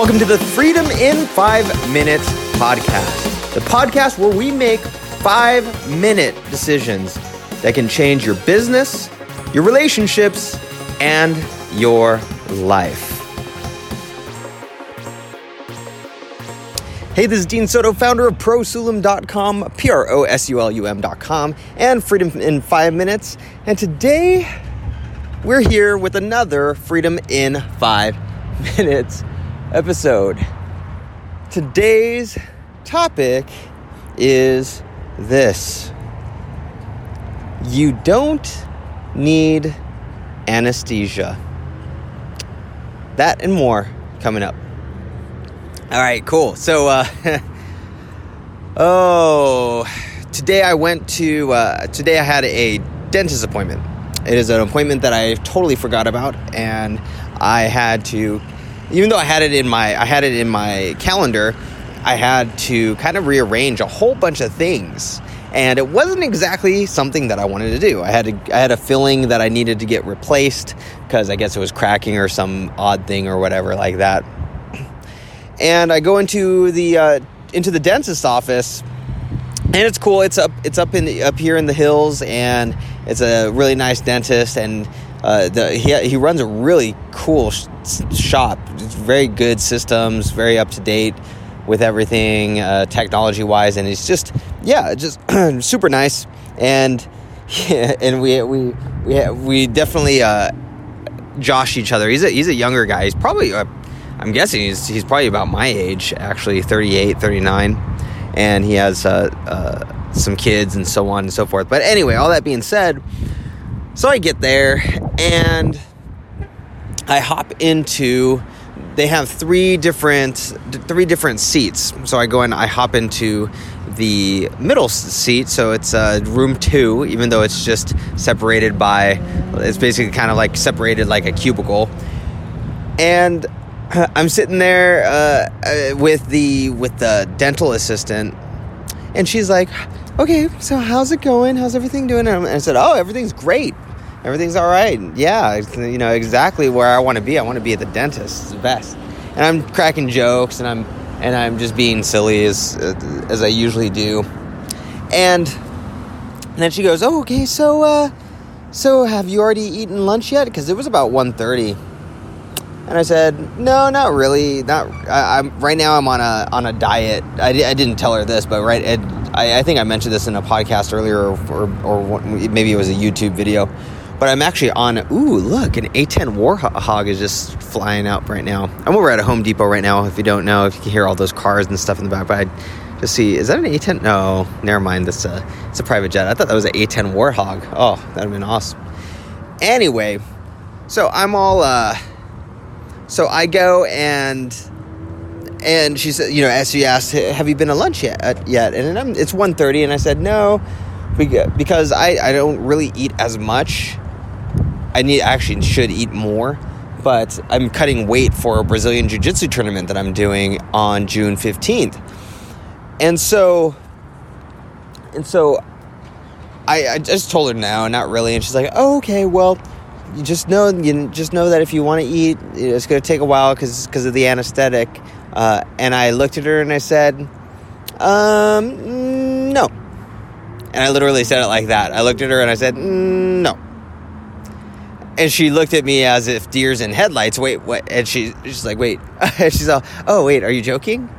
Welcome to the Freedom in 5 Minutes podcast, the podcast where we make 5-minute decisions that can change your business, your relationships, and your life. Hey, this is Dean Soto, founder of prosulum.com, prosulum.com, and Freedom in 5 Minutes. And today, we're here with another Freedom in 5 Minutes episode. Today's topic is this: you don't need anesthesia. That and more coming up. All right, cool. So, today I had a dentist appointment. It is an appointment that I totally forgot about, and I had to, even though I had it in my calendar, I had to kind of rearrange a whole bunch of things. And it wasn't exactly something that I wanted to do. I had a filling that I needed to get replaced because I guess it was cracking or some odd thing or whatever like that. And I go into the dentist's office, and it's cool. It's up here in the hills, and it's a really nice dentist, and he runs a really cool shop. It's very good systems, very up to date with everything technology wise, and it's just super nice. And we definitely josh each other. He's a younger guy. He's probably I'm guessing he's probably about my age, actually 38, 39, and he has some kids and so on and so forth. But anyway, all that being said, so I get there and I hop into. They have three different seats. So I go in, I hop into the middle seat. So it's room 2, even though it's just separated by. It's basically kind of like separated like a cubicle, and I'm sitting there with the dental assistant, and she's like, "Okay, so how's it going? How's everything doing?" And I said, "Oh, everything's great. Everything's all right. Yeah, exactly where I want to be. I want to be at the dentist. It's the best." And I'm cracking jokes, and I'm just being silly as I usually do. And then she goes, "Oh, okay. So have you already eaten lunch yet?" Because it was about 1:30. And I said, "No, not really. Right now I'm on a diet." I didn't tell her this, but I think I mentioned this in a podcast earlier, or maybe it was a YouTube video. But I'm actually on. Ooh, look, an A10 Warhog is just flying up right now. I'm over at a Home Depot right now. If you don't know, if you can hear all those cars and stuff in the back, but I just see, is that an A10? No, never mind. It's a private jet. I thought that was an A10 Warhog. Oh, that'd have been awesome. Anyway, so I'm all. So I go and she said, as she asked, "Have you been to lunch yet?" And it's 1:30, and I said no, because I don't really eat as much. I actually should eat more, but I'm cutting weight for a Brazilian Jiu-Jitsu tournament that I'm doing on June 15th, and so I just told her no, not really, and she's like, "Oh, okay, well." You just know that if you want to eat, it's going to take a while because of the anesthetic. And I looked at her and I said, no. And I literally said it like that. I looked at her and I said, no. And she looked at me as if deers in headlights. Wait, what? And she's like, wait. And she's all, oh, wait, are you joking?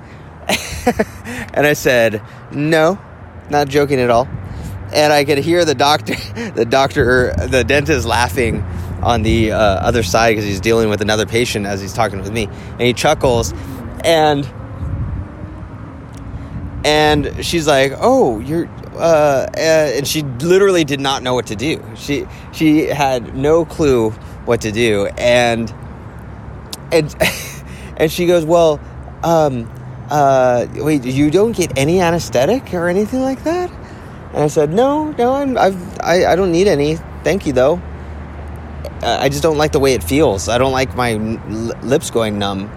And I said, no, not joking at all. And I could hear the dentist laughing on the other side because he's dealing with another patient as he's talking with me. And he chuckles, and she's like, "Oh, you're," and she literally did not know what to do. She had no clue what to do, and she goes, "Well, wait, you don't get any anesthetic or anything like that?" And I said, no, I don't need any. Thank you, though. I just don't like the way it feels. I don't like my lips going numb.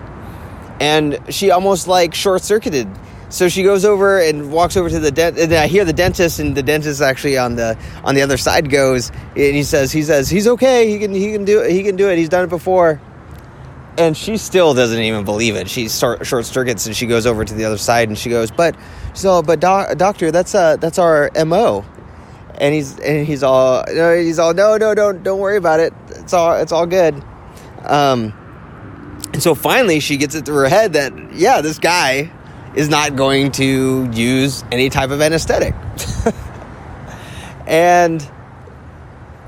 And she almost like short-circuited. So she goes over and walks over to the dentist, and I hear the dentist, and the dentist actually on the other side goes, and he says he's okay. He can do it. He's done it before. And she still doesn't even believe it. She short circuits and she goes over to the other side and she goes, but doctor, that's our MO. And he's all no, don't worry about it. It's all good. And so finally she gets it through her head that, yeah, this guy is not going to use any type of anesthetic. And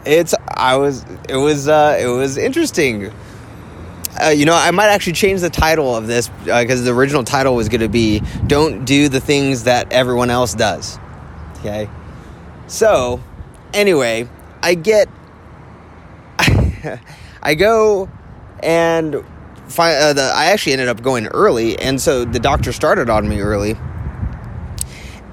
it was interesting. I might actually change the title of this because the original title was going to be "Don't Do the Things That Everyone Else Does." Okay. So, anyway, I go and I actually ended up going early, and so the doctor started on me early.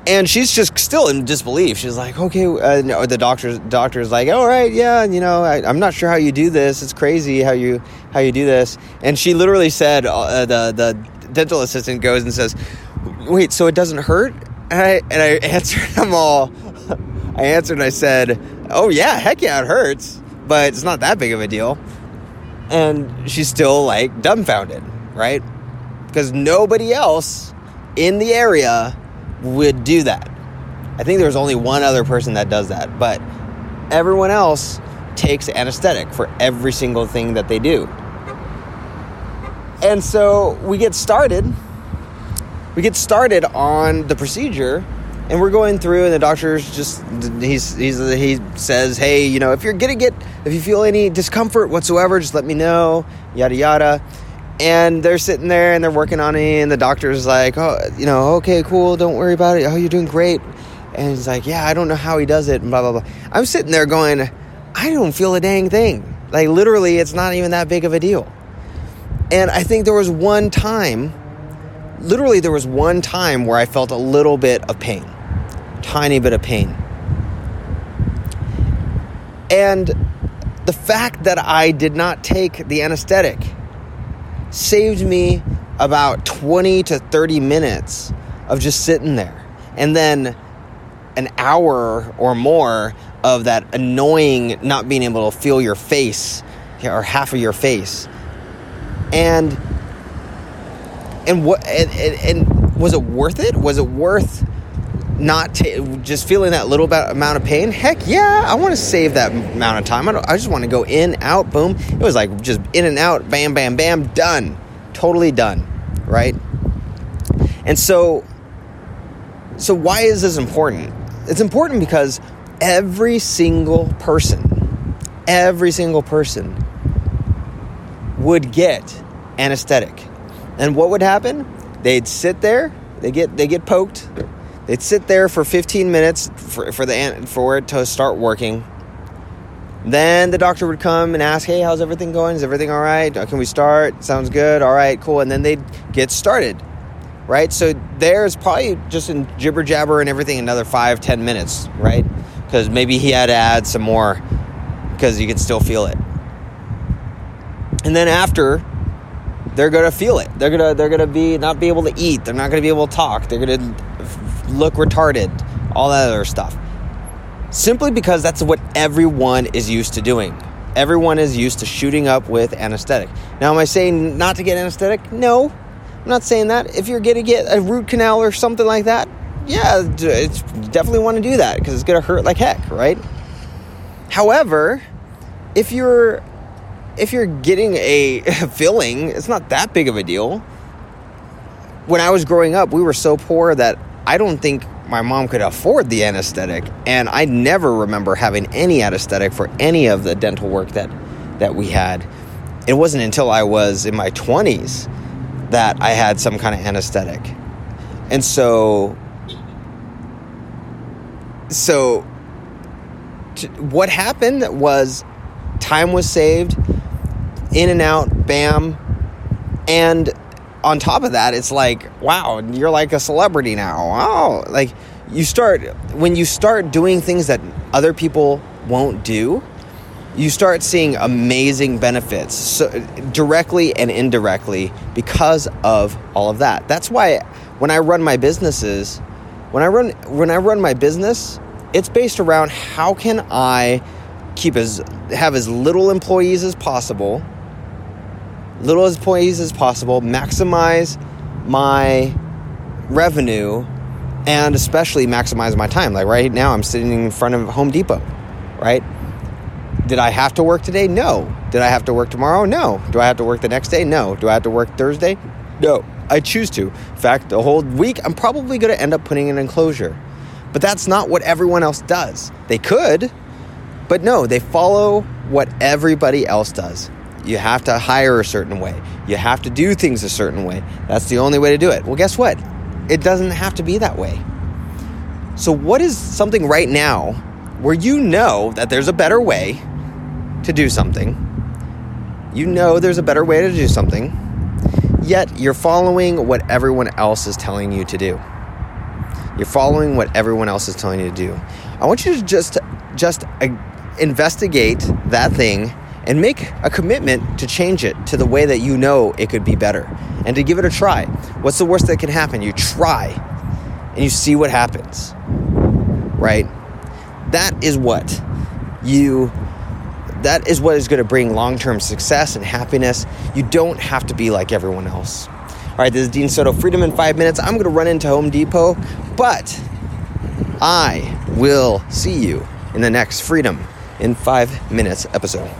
And she's just still in disbelief. She's like, okay, no, the doctor's like, all right, yeah, I'm not sure how you do this. It's crazy how you do this. And she literally said, the dental assistant goes and says, wait, so it doesn't hurt? And I answered them all. I answered and I said, oh yeah, heck yeah, it hurts, but it's not that big of a deal. And she's still like dumbfounded, right? Because nobody else in the area would do that. I think there's only one other person that does that, but everyone else takes anesthetic for every single thing that they do. And so we get started on the procedure, and we're going through, and the doctor's just he says, hey, if you feel any discomfort whatsoever, just let me know, yada yada. And they're sitting there and they're working on me, and the doctor's like, oh, okay, cool, don't worry about it. Oh, you're doing great. And he's like, yeah, I don't know how he does it, and blah, blah, blah. I'm sitting there going, I don't feel a dang thing. Like, literally, it's not even that big of a deal. And I think there was one time where I felt a little bit of pain, tiny bit of pain. And the fact that I did not take the anesthetic saved me about 20 to 30 minutes of just sitting there. And then an hour or more of that annoying not being able to feel your face or half of your face. And was it worth it? Was it worth just feeling that little amount of pain? Heck yeah, I want to save that amount of time. I just want to go in, out, boom. It was like just in and out, bam, bam, bam, done. Totally done, right? And so why is this important? It's important because every single person would get anesthetic. And what would happen? They'd sit there, they get poked. They'd sit there for 15 minutes for it to start working. Then the doctor would come and ask, hey, how's everything going? Is everything all right? Can we start? Sounds good. All right, cool. And then they'd get started, right? So there's probably just in jibber jabber and everything another 5-10 minutes, right? Because maybe he had to add some more because you could still feel it. And then after, they're gonna feel it. They're gonna not be able to eat. They're not gonna be able to talk. They're gonna look retarded. All that other stuff. Simply because that's what everyone is used to doing. Everyone is used to shooting up with anesthetic. Now, am I saying not to get anesthetic? No, I'm not saying that. If you're gonna get a root canal or something like that, yeah, it's definitely want to do that because it's gonna hurt like heck, right? However, if you're getting a filling, it's not that big of a deal. When I was growing up, we were so poor that I don't think my mom could afford the anesthetic, and I never remember having any anesthetic for any of the dental work that we had. It wasn't until I was in my 20s that I had some kind of anesthetic. And so what happened was time was saved, in and out, bam. And on top of that, it's like, wow, you're like a celebrity now. Wow. Like when you start doing things that other people won't do, you start seeing amazing benefits, so directly and indirectly, because of all of that. That's why when I run my businesses, when I run my business, it's based around how can I have as little employees as possible little employees as possible, maximize my revenue, and especially maximize my time. Like right now, I'm sitting in front of Home Depot, right? Did I have to work today? No. Did I have to work tomorrow? No. Do I have to work the next day? No. Do I have to work Thursday? No. I choose to. In fact, the whole week, I'm probably going to end up putting an enclosure. But that's not what everyone else does. They could, but no, they follow what everybody else does. You have to hire a certain way. You have to do things a certain way. That's the only way to do it. Well, guess what? It doesn't have to be that way. So what is something right now where you know that there's a better way to do something? You know there's a better way to do something, yet you're following what everyone else is telling you to do. You're following what everyone else is telling you to do. I want you to just investigate that thing and make a commitment to change it to the way that you know it could be better and to give it a try. What's the worst that can happen? You try and you see what happens, right? That is what is going to bring long-term success and happiness. You don't have to be like everyone else. All right, this is Dean Soto, Freedom in 5 minutes. I'm going to run into Home Depot, but I will see you in the next Freedom in 5 minutes episode.